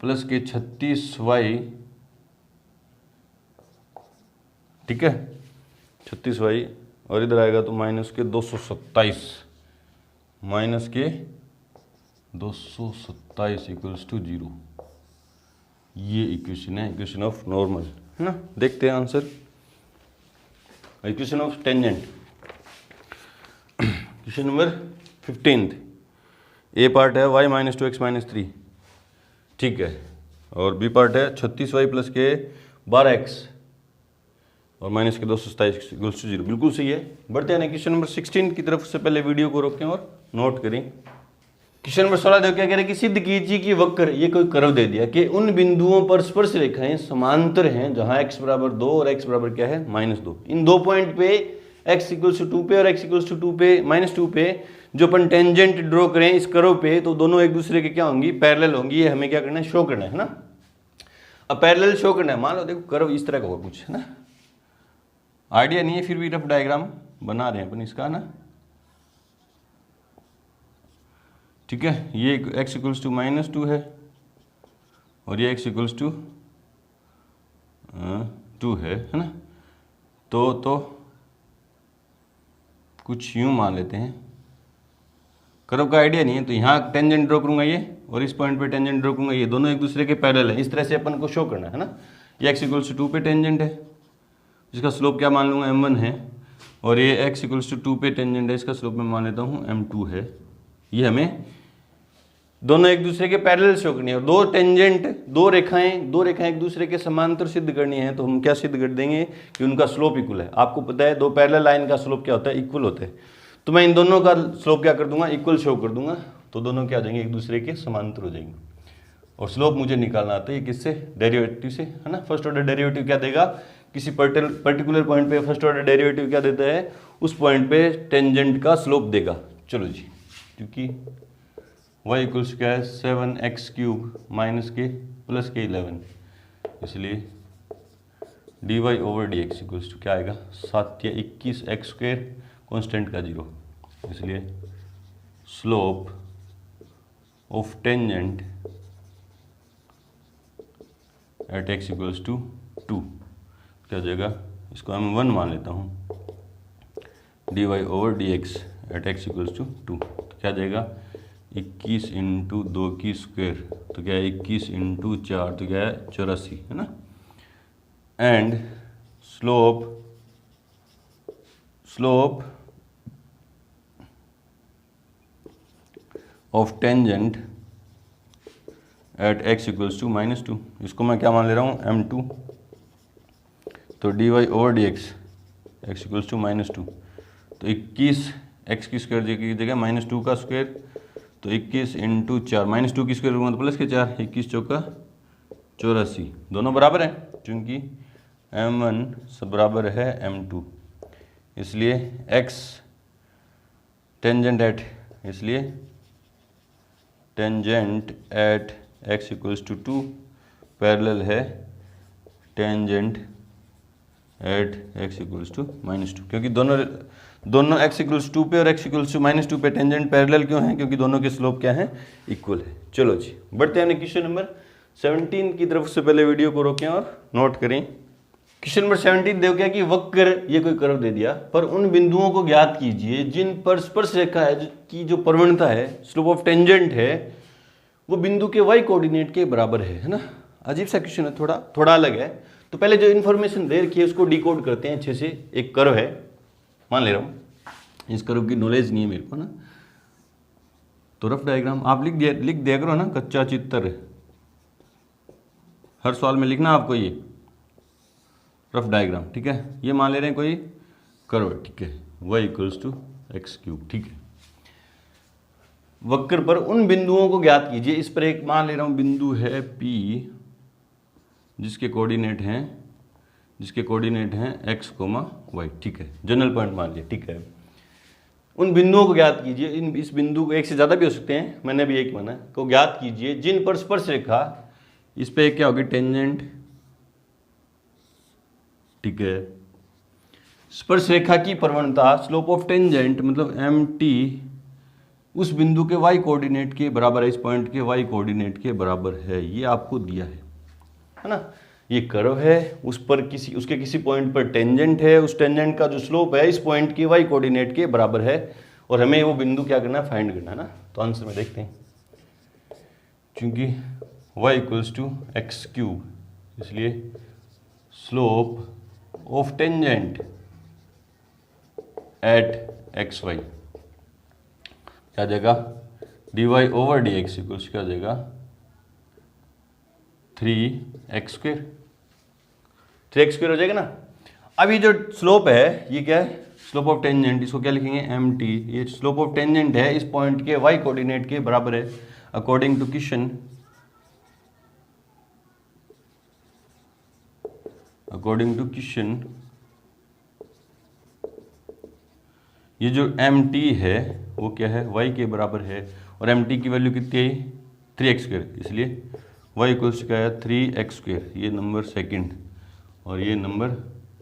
प्लस के 36y, ठीक है 36y और इधर आएगा तो माइनस के 227 माइनस के 227 इक्वल्स टू 0। ये इक्वेशन है, इक्वेशन ऑफ नॉर्मल, है ना। देखते हैं answer. Equation of tangent, question number 15। A part है y माइनस 2x माइनस 3, ठीक है, और बी पार्ट है 36y प्लस के 12x और माइनस के 227 इक्वल्स टू 0। बिल्कुल सही है। बढ़ते हैं क्वेश्चन नंबर 16 की तरफ। से पहले वीडियो को रोकें और नोट करें। क्वेश्चन नंबर 16 देखो क्या कह रहे हैं कि सिद्ध कीजिए कि वक्र, ये कोई कर्व दे दिया कि उन बिंदुओं पर स्पर्श रेखाएं समांतर हैं जहां x बराबर 2 और x बराबर क्या है -2। इन दो पॉइंट पे x इक्वल्स टू 2 पे और x इक्वल्स टू 2 पे -2 पे जो अपन टेंजेंट ड्रॉ करें इस कर्व पे, तो दोनों एक दूसरे के क्या होंगी, पैरेलल होंगी। ये हमें क्या करना है, शो करना है ना। अब पैरेलल शो करना है, मान लो देखो कर्व इस तरह का होगा कुछ, है ना। आइडिया नहीं है, फिर भी रफ डायग्राम बना रहे हैं अपन इसका ना, ठीक है। ये x इक्वल्स टू -2 है और ये x इक्वल्स टू 2 है ना। तो कुछ यूं मान लेते हैं, कर्व का आइडिया नहीं है, तो यहाँ टेंजेंट ड्रॉ करूंगा ये, और इस पॉइंट पे टेंजेंट ड्रॉ करूंगा, ये दोनों एक दूसरे के पैरेलल है। इस तरह से अपन को शो करना है ना। ये x इक्वल्स टू 2 पे टेंजेंट है, जिसका स्लोप क्या मान लूँगा, m1 है, और ये x इक्वल्स टू 2 पे टेंजेंट है, इसका स्लोप मैं मान लेता हूँ m2 है। ये हमें दोनों एक दूसरे के पैरेलल शो करनी है, और दो टेंजेंट, दो रेखाएं एक दूसरे के समांतर सिद्ध करनी है। तो हम क्या सिद्ध कर देंगे कि उनका स्लोप इक्वल है। आपको पता है दो पैरेलल लाइन का स्लोप क्या होता है, इक्वल होता है। तो मैं इन दोनों का स्लोप क्या कर दूंगा, इक्वल शो कर दूंगा, तो दोनों क्या हो जाएंगे, एक दूसरे के समांतर हो जाएंगे। और स्लोप मुझे निकालना आता है किससे, डेरिवेटिव से, है ना। फर्स्ट ऑर्डर डेरिवेटिव क्या देगा, किसी पर्टिकुलर पॉइंट पे फर्स्ट ऑर्डर डेरिवेटिव क्या देता है, उस पॉइंट पे टेंजेंट का स्लोप देगा। चलो जी, क्योंकि y इक्वल्स क्या है 7x³ माइनस के प्लस के 11, इसलिए dy over dx equals to क्या आएगा, 7 या 21x² कॉन्स्टेंट का 0। इसलिए slope of tangent at x equals to 2 क्या हो जाएगा, इसको मैं 1 मान लेता हूँ, dy over dx at x equals to 2 तो क्या जाएगा 21 इंटू 2 की स्क्वायर, तो क्या है 21 इंटू 4, तो क्या है 84, है ना। And slope of tangent at x equals to -2, इसको मैं क्या मान ले रहा हूँ m2, तो dy over dx x equals to -2, तो 21 x की स्क्वायर की जगह -2 का स्क्वायर, तो 21 इंटू 4, -2 की स्क्वायर तो प्लस के 4, 21 चौका 84, दोनों बराबर हैं क्योंकि m1 सब बराबर है m2, इसलिए x टेंजेंट एट, इसलिए tangent at x equals to 2 parallel है tangent at x equals to -2, क्योंकि दोनों x इक्वल्स 2 पे और x इक्वल्स टू -2 पे टेंजेंट पैरेलल क्यों है, क्योंकि दोनों के स्लोप क्या है, इक्वल है। चलो जी, बढ़ते हैं क्वेश्चन नंबर 17 की तरफ। से पहले वीडियो को रोकें और नोट करें। क्वेश्चन नंबर 17 देखो क्या कि वक्र, ये कोई कर्व दे दिया, पर उन बिंदुओं को ज्ञात कीजिए जिन पर स्पर्श रेखा है की जो प्रवणता है, स्लोप ऑफ टेंजेंट है, वो बिंदु के y कोऑर्डिनेट के बराबर है ना। अजीब सा क्वेश्चन है, थोड़ा अलग है। तो पहले जो इन्फॉर्मेशन दे रखी है उसको डिकोड करते हैं अच्छे से। एक कर्व है, मान ले रहा हूँ, इस कर्व की नॉलेज नहीं है मेरे को ना, तो रफ डायग्राम आप लिख दिया करो ना, कच्चा चित्र हर सवाल में लिखना आपको, ये रफ डायग्राम, ठीक है। ये मान ले रहे हैं कोई कर्व, ठीक है, y इक्वल्स टू x³, ठीक है। वक्र पर उन बिंदुओं को ज्ञात कीजिए। इस पर एक मान ले रहा हूँ बिंदु है P, जिसके कोऑर्डिनेट हैं x, y, ठीक है, जनरल पॉइंट मान लिया, ठीक है। उन बिंदुओं को ज्ञात कीजिए, इस बिंदु को एक से ज़्यादा भी हो सकते हैं, मैंने भी एक माना, को ज्ञात कीजिए जिन पर स्पर्श रेखा, इस पे क्या होगी, टेंजेंट, ठीक है, स्पर्श रेखा की प्रवणता, स्लोप ऑफ टेंजेंट मतलब mt, उस बिंदु के y कोऑर्डिनेट के बराबर है, इस पॉइंट के y कोऑर्डिनेट के बराबर है। ये आपको दिया है ना। ये कर्व है, उस पर उसके किसी पॉइंट पर टेंजेंट है, उस टेंजेंट का जो स्लोप है इस पॉइंट के y कोऑर्डिनेट के बराबर है, और हमें वो बिंदु क्या करना है, फाइंड करना है ना। तो आंसर में देखते हैं चूंकि y equals to x cube, इसलिए slope of tangent at x y क्या आ जाएगा, d Y over D x equals क्या आ जाएगा 3x², 3x² हो जाएगा ना। अब ये जो स्लोप है ये क्या है, स्लोप ऑफ टेंजेंट, इसको क्या लिखेंगे mt। ये स्लोप ऑफ टेंजेंट है इस पॉइंट के y कोऑर्डिनेट के बराबर है according to question, according to question. ये जो mt है वो क्या है, y के बराबर है, और mt की वैल्यू कितनी है 3x², इसलिए y इक्वल्स क्या है 3x²। ये नंबर सेकंड और ये नंबर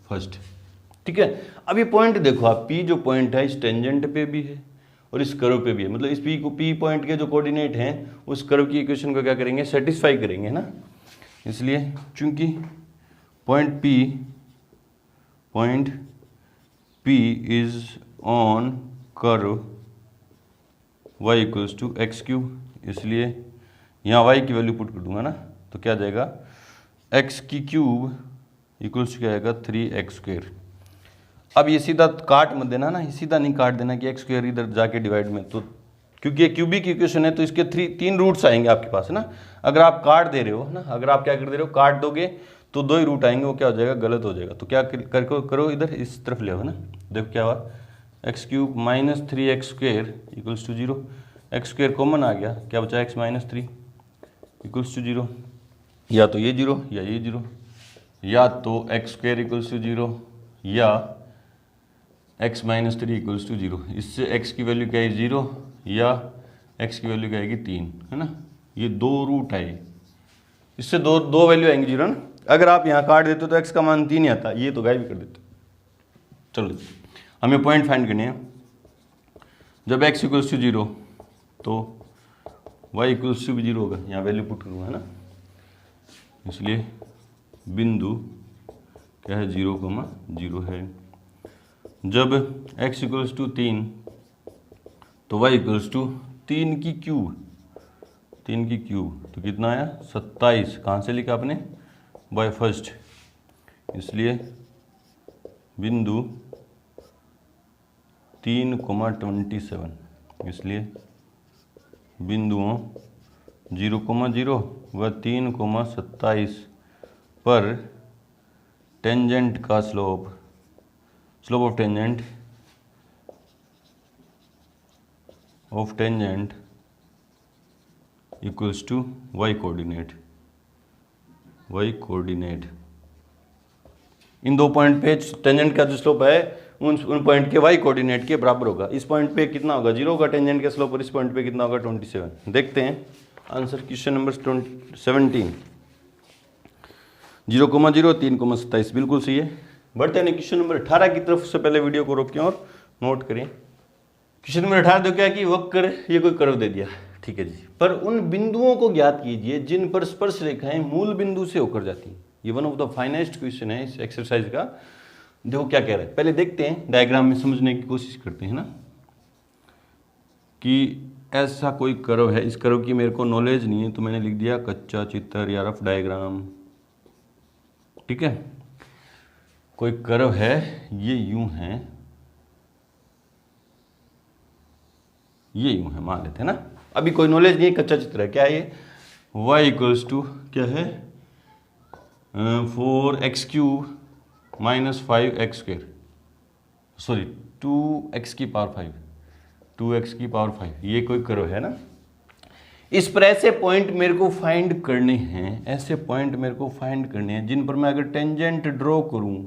फर्स्ट, ठीक है। अब ये पॉइंट देखो आप, P जो पॉइंट है इस टेंजेंट पे भी है और इस कर्व पे भी है, मतलब इस P पॉइंट के जो कोऑर्डिनेट हैं उस कर्व की इक्वेशन को क्या करेंगे, सेटिस्फाई करेंगे ना। इसलिए चूंकि point P is on curve y equals to x³, इसलिए यहाँ y की वैल्यू पुट कर दूंगा ना, तो क्या आ जाएगा x³ इक्वल्स क्या आएगा 3x²। अब ये सीधा काट मत देना ना, ये सीधा नहीं काट देना कि x² इधर जाके डिवाइड में, तो क्योंकि ये क्यूबिक इक्वेशन है तो इसके 3 रूट्स आएंगे आपके पास है ना। अगर आप काट दे रहे हो ना, अगर आप क्या कर दे रहे हो, काट दोगे तो 2 ही रूट आएंगे, वो क्या हो जाएगा, गलत हो जाएगा। तो क्या करो इधर इस तरफ ले आओ ना, देखो क्या हुआ, x³ minus 3x² equals to 0, x² common आ गया, क्या बचा x माइनस 3 इक्वल्स टू 0, या तो ये 0 या ये 0, या तो x² इक्वल्स टू 0 या x माइनस 3 इक्वल्स टू 0। इससे x की वैल्यू क्या है 0 या x की वैल्यू क्या आएगी 3, है ना। ये 2 रूट है, इससे दो वैल्यू आएंगी 0 ना। अगर आप यहाँ काट देते तो x का मान 3 ही आता, ये तो गायब भी कर देते। चलो हमें पॉइंट फाइंड करने हैं, जब x इक्वल्स टू 0 तो y इक्वल्स टू भी 0 होगा, यहाँ वैल्यू पुट करूँगा है ना। इसलिए बिंदु क्या है 0,0 है। जब x इक्वल्स टू 3 तो y इक्वल्स टू 3 की क्यूब, तो कितना आया 27। कहाँ से लिखा आपने, बाय फर्स्ट, इसलिए बिंदु 3,27, इसलिए बिंदुओं 0,0 व 3,27 पर टेंजेंट का slope of tangent equals to y coordinate. इन 2 पॉइंट पे टेंजेंट का जो स्लोप है उन पॉइंट के y कोऑर्डिनेट के बराबर होगा। इस पॉइंट पे कितना होगा 0 होगा टेंजेंट का स्लोप, और इस पॉइंट पे कितना होगा 27। देखते हैं आंसर, क्वेश्चन नंबर 17, 0,0 3,27 बिल्कुल सही है। बढ़ते हैं क्वेश्चन नंबर 18 की तरफ। से पहले वीडियो को रोकें और नोट करें। क्वेश्चन नंबर 18 देखो क्या कि वक्र, ये कोई कर्व दे दिया, ठीक है जी, पर उन बिंदुओं को ज्ञात कीजिए जिन पर स्पर्श रेखाएं मूल बिंदु से होकर जाती हैं। ये one of the finest question है इस एक्सरसाइज का। देखो क्या कह रहा है, पहले देखते हैं डायग्राम में, समझने की कोशिश करते हैं ना, कि ऐसा कोई कर्व है। इस कर्व की मेरे को नॉलेज नहीं है तो मैंने लिख दिया कच्चा चित्र या रफ डायग्राम, ठीक है। कोई कर्व है, ये यूं है, ये यूं है, मान लेते हैं ना। अभी कोई नॉलेज नहीं है, कच्चा चित्र है। क्या है ये, y इक्वल्स टू क्या है 4x³ minus 5x², sorry 2x की पावर 5, 2x की पावर 5, ये कोई कर्व है ना। इस पर ऐसे पॉइंट मेरे को फाइंड करने हैं, ऐसे पॉइंट मेरे को फाइंड करने हैं जिन पर मैं अगर टेंजेंट ड्रॉ करूं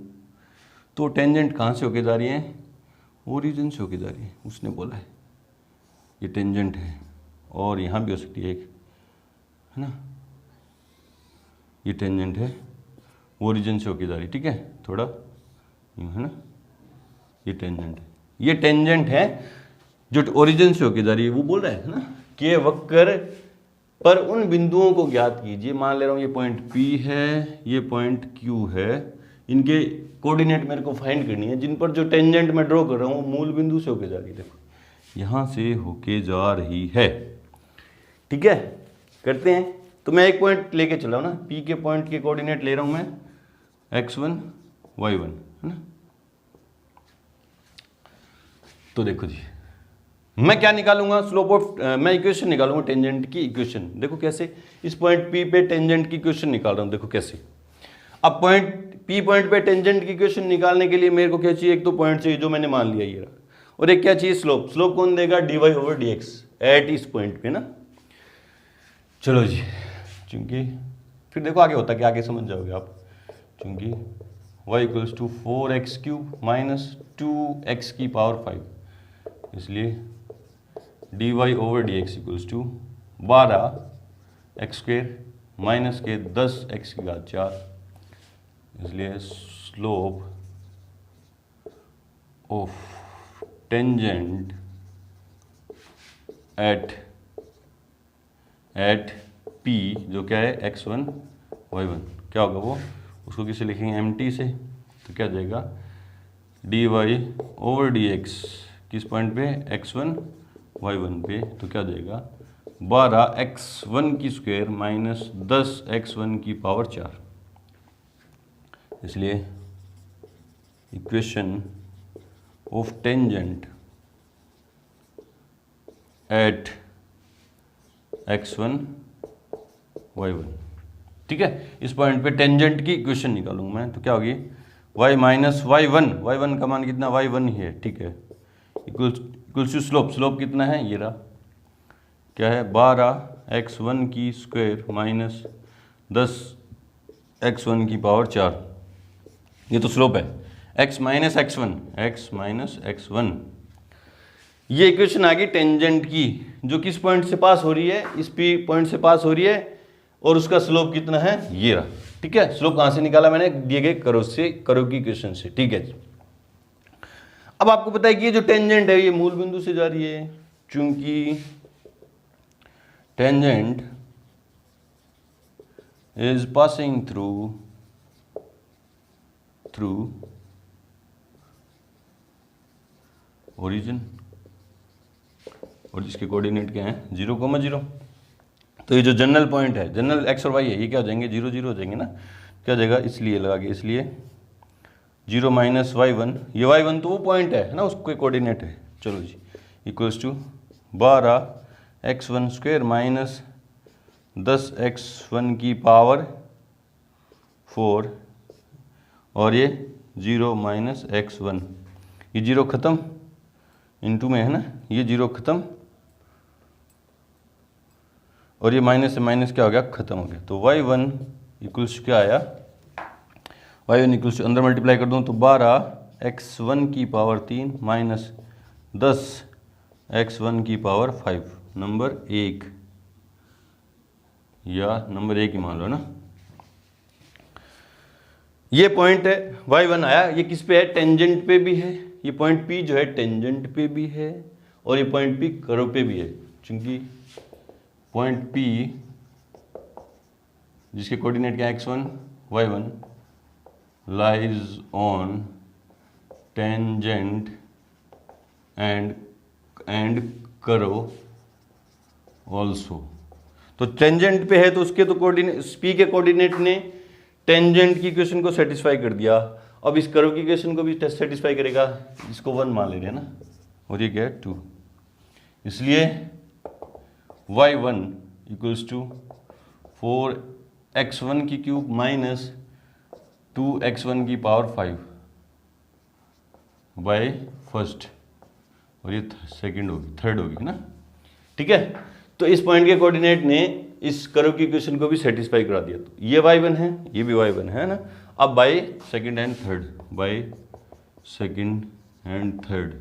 तो टेंजेंट कहाँ से होके जा रही है, ओरिजिन से होके जा रही है। उसने बोला है ये टेंजेंट है, और यहाँ भी हो सकती है एक, है ना, ये टेंजेंट है, ओरिजिन से होके जा रही, ठीक है, थोड़ा यूँ है ना, ये टेंजेंट है, ये टेंजेंट है जो ओरिजिन से होके जा रही है। वो बोल रहा है ना कि वक्र पर उन बिंदुओं को ज्ञात कीजिए। मान ले रहा हूँ ये पॉइंट P है, ये पॉइंट Q है, इनके कोऑर्डिनेट मेरे को फाइंड करनी है जिन पर जो टेंजेंट मैं ड्रॉ कर रहा हूँ मूल बिंदु से होके जा रही है। देखो यहाँ से होके जा रही है, ठीक है। करते हैं। तो मैं एक पॉइंट लेके चला हूँ ना, पी के पॉइंट के कोऑर्डिनेट ले रहा हूँ मैं x1 y1, है ना। तो देखो जी, मैं क्या निकालूंगा, स्लोप ऑफ, मैं इक्वेशन निकालूंगा टेंजेंट की इक्वेशन। देखो कैसे, इस पॉइंट पी पे टेंजेंट की इक्वेशन निकाल रहा हूँ, देखो कैसे। अब पॉइंट पे टेंजेंट की इक्वेशन निकालने के लिए मेरे को क्या चाहिए, एक तो पॉइंट चाहिए जो मैंने मान लिया ये, और एक क्या चाहिए, स्लोप। स्लोप कौन देगा, dy/dx एट इस पॉइंट पे ना। चलो जी, चूंकि फिर देखो आगे होता क्या, आगे समझ जाओगे आप। चूंकि y = 4x³ - 2x की पावर 5, इसलिए dy/dx = 12x² माइनस के 10x⁴, इसलिए slope of tangent eight P, जो क्या है x1 y1, क्या होगा वो, उसको किसे लिखेंगे mt से, तो क्या जाएगा dy/dx किस पॉइंट पे, x1 y1 पे, तो क्या जाएगा 12x1² माइनस 10x1⁴। इसलिए equation of tangent eight x1 y1, ठीक है। इस पॉइंट पे टेंजेंट की इक्वेशन निकालूंगा मैं, तो क्या होगी y माइनस y1 का मान कितना, y1 ही है, ठीक है, इक्वल्स टू स्लोप कितना है, ये रहा, क्या है 12x1² माइनस 10x1⁴, ये तो स्लोप है, x माइनस x1, ये इक्वेशन आ गई टेंजेंट की, जो किस पॉइंट से पास हो रही है, इस पी पॉइंट से पास हो रही है, और उसका स्लोप कितना है, ये रहा, ठीक है। स्लोप कहां से निकाला मैंने, दिए गए कर्व की इक्वेशन से, ठीक है। अब आपको पता है कि ये जो टेंजेंट है ये मूल बिंदु से जा रही है, चूंकि tangent is passing through origin, और जिसके कोऑर्डिनेट क्या हैं 0,0, तो ये जो जनरल पॉइंट है, जनरल x और y है, ये क्या हो जाएंगे 0 0 हो जाएंगे ना, क्या हो जाएगा, इसलिए लगा के, इसलिए 0 माइनस y1, ये y1 तो वो पॉइंट है ना, उसके कोऑर्डिनेट है। चलो जी, equals to 12x1² minus 10x1⁴, और ये 0 माइनस x1, ये 0 खत्म, इनटू में है ना, ये 0 खत्म, और ये माइनस से माइनस क्या हो गया, खत्म हो गया। तो y1 इक्वल्स क्या आया, y1 इक्वल्स अंदर मल्टीप्लाई कर दूं तो 12x1⁴ माइनस 10x1⁵, नंबर 1, या नंबर 1 ही मान लो ना। ये पॉइंट है y1 आया, ये किस पे है, टेंजेंट पे भी है, ये पॉइंट P जो है टेंजेंट पे भी है, और ये पॉइंट P कर्व पे भी है, चूंकि पॉइंट P जिसके कोऑर्डिनेट क्या है x1 y1 lies on tangent and curve also. तो टेंजेंट पे है तो उसके तो कोऑर्डिनेट, P के कोऑर्डिनेट ने टेंजेंट की इक्वेशन को सेटिस्फाई कर दिया, अब इस कर्व की इक्वेशन को भी सेटिस्फाई करेगा, इसको 1 मान ले रहे हैं ना, और ये क्या है 2, इसलिए y1 equals to 4x1³ minus 2x1⁵ by first, और ये सेकंड होगी, थर्ड होगी ना, ठीक है। तो इस पॉइंट के कोऑर्डिनेट ने इस कर्व की इक्वेशन को भी सेटिस्फाई करा दिया, तो ये y1 है, ये भी y1 है ना। अब बाय सेकंड एंड थर्ड,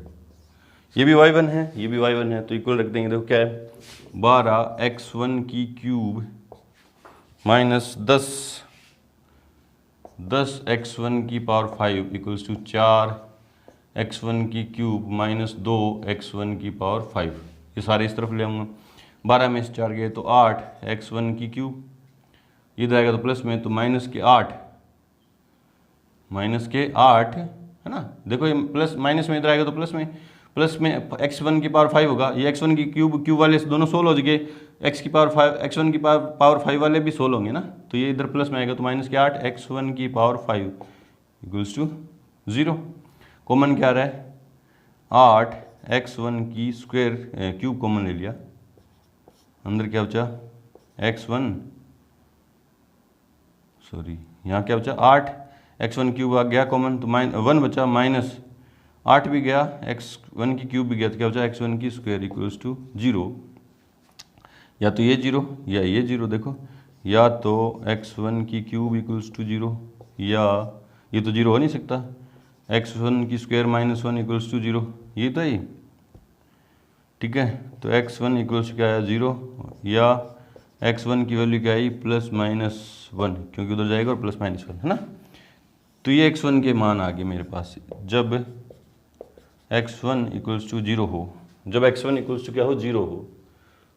ये भी y1 है, ये भी y1 है, तो इक्वल रख देंगे। देखो क्या है 12x1³ minus 10x1⁵ equals to 4x1³ minus 2x1⁵, ये सारे इस तरफ ले आऊँगा, 12 में से 4 गए तो 8x1³, ये जाएगा तो प्लस में, तो माइनस के 8 है ना। देखो ये प्लस माइनस में इधर आएगा तो प्लस में, प्लस में x1 की पावर 5 होगा, ये x1 की क्यूब वाले दोनों सोल्व हो जाएंगे, x की पावर 5 x1 की पावर 5 वाले भी सोल्व होंगे ना, तो ये इधर प्लस में आएगा तो माइनस के 8 x1 की पावर 5 इक्वल्स टू 0। कॉमन क्या आ रहा है 8 x1 की स्क्वायर क्यूब कॉमन ले लिया, अंदर क्या बचा x1 सॉरी यहाँ क्या बचा 8 x1 क्यूब आ गया कॉमन तो 1 बचा, माइनस 8 भी गया, x1 की क्यूब भी गया तो क्या बचा x1 की स्क्वायर इक्वल्स टू 0। या तो ये 0 या ये 0, देखो या तो x1 की क्यूब इक्वल्स टू 0 या ये तो 0 हो नहीं सकता, x1 की स्क्वायर माइनस 1 इक्वल्स टू 0, ये तो है। ठीक है, तो x1 इक्वल्स क्या आया 0 या x1 की वैल्यू क्या आई प्लस माइनस 1, क्योंकि उधर जाएगा और प्लस माइनस 1 है ना। तो ये x1 के मान आ गए मेरे पास जब x1 इक्वल्स टू 0 हो, जब x1 इक्वल्स टू क्या हो 0 हो,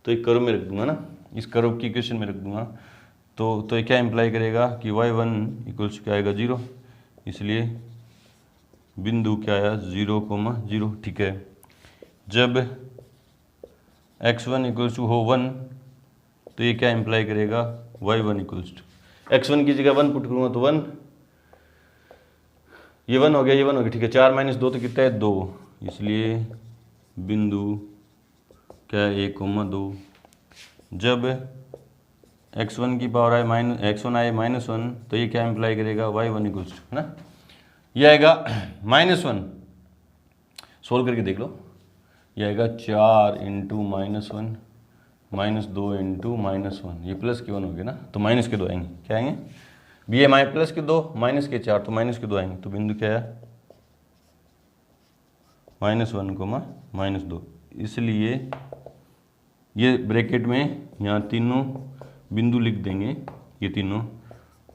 तो एक कर्व में रख दूंगा ना, इस कर्व की इक्वेशन में रख दूंगा, तो ये क्या इम्प्लाई करेगा कि y1 इक्वल्स क्या आएगा 0, इसलिए बिंदु क्या आया 0,0। ठीक है, जब x1 इक्वल्स टू हो 1 तो ये क्या इम्प्लाई करेगा y1 इक्वल्स टू x1 की जगह 1 पुट करूँगा तो 1, ये 1 हो गया, ये 1 हो गया। ठीक है, 4 माइनस 2 तो कितना है 2, इसलिए बिंदु क्या है 1,2। जब x1 की पावर आए x1 आए -1 तो ये क्या इम्प्लाई करेगा y1 इक्वल्स टू, है ना, ये आएगा -1, सोल्व करके देख लो, ये आएगा 4 इंटू -1 -2 इंटू -1, ये प्लस के 1 हो गया ना, तो माइनस के 2 आएंगे, क्या आएंगे बी एम आई प्लस के 2 माइनस के 4 तो माइनस के 2 आएंगे, तो बिंदु क्या है -1, -2। इसलिए ये ब्रैकेट में यहाँ तीनों बिंदु लिख देंगे, ये तीनों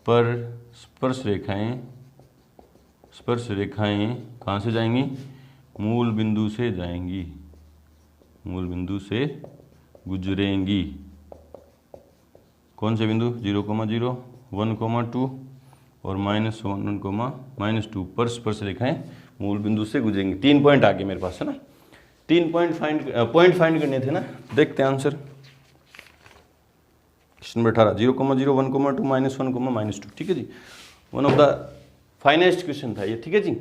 पर स्पर्श रेखाएं कहाँ से जाएंगी, मूल बिंदु से जाएंगी, मूल बिंदु से गुजरेंगी। कौन से बिंदु 0,0 1,2 और -1 -2 पर स्पर्श रेखाएं मूल बिंदु से गुजरेंगी। 3 पॉइंट आ गए मेरे पास, है ना, 3 पॉइंट फाइंड करने थे ना। देखते हैं आंसर, क्वेश्चन नंबर 18 0,0 1,2 -1, -2। ठीक है जी, one of the finest question था ये। ठीक है जी,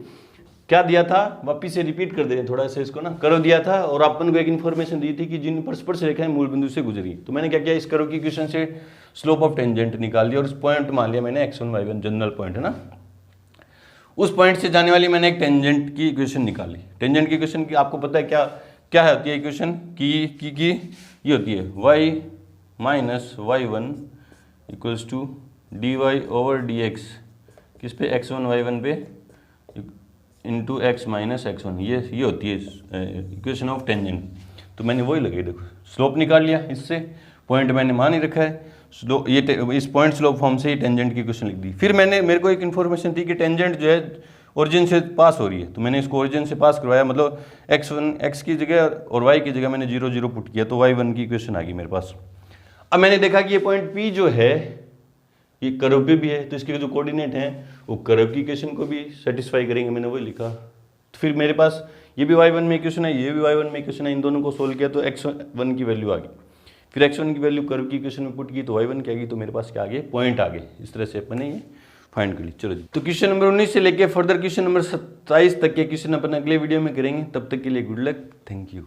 क्या दिया था वापिस से रिपीट कर दे रहे हैं थोड़ा सा इसको ना। कर्व दिया था और अपन को एक इन्फॉर्मेशन दी थी कि जिन पर स्पर्श रेखाएं मूल बिंदु से गुजरी, तो मैंने क्या किया इस कर्व की इक्वेशन से स्लोप ऑफ टेंजेंट निकाल लिया और उस पॉइंट मान लिया मैंने x1 y1 जनरल पॉइंट, है ना। उस पॉइंट से जाने वाली मैंने एक टेंजेंट की इक्वेशन निकाली। टेंजेंट की इक्वेशन की आपको पता है क्या क्या होती है इक्वेशन की ये होती है y minus y1 equals to dy over dx किस पे x1 y1 पे इंटू x माइनस x1, ये होती है इक्वेशन ऑफ टेंजेंट। तो मैंने वही लगाई, देखो स्लोप निकाल लिया इससे, पॉइंट मैंने मान ही रखा है, इस पॉइंट स्लोप फॉर्म से ही टेंजेंट की इक्वेशन लिख दी। फिर मेरे को एक इन्फॉर्मेशन थी कि टेंजेंट जो है ओरिजिन से पास हो रही है, तो मैंने इसको ओरिजिन से पास करवाया, मतलब x की जगह और y की जगह मैंने 0 0 पुट किया, तो y1 की इक्वेशन आ गई मेरे पास। अब मैंने देखा कि ये पॉइंट P जो है ये कर्व पे भी है, तो इसके जो कोऑर्डिनेट हैं वो कर्व की इक्वेशन को भी सेटिस्फाई करेंगे, मैंने वही लिखा। तो फिर मेरे पास ये भी y1 में इक्वेशन है, ये भी y1 में इक्वेशन है, इन दोनों को सोल्व किया तो x1 की वैल्यू आ गई। फिर x1 की वैल्यू कर्व की इक्वेशन में पुट की तो y1 क्या आ गई, तो मेरे पास क्या आ गए पॉइंट आ गए। इस तरह से अपन ने ये फाइंड कर ली। चलो जी, तो क्वेश्चन नंबर 19 से लेके फर्दर क्वेश्चन नंबर 27 तक के क्वेश्चन अपन अगले वीडियो में करेंगे। तब तक के लिए गुड लक, थैंक यू।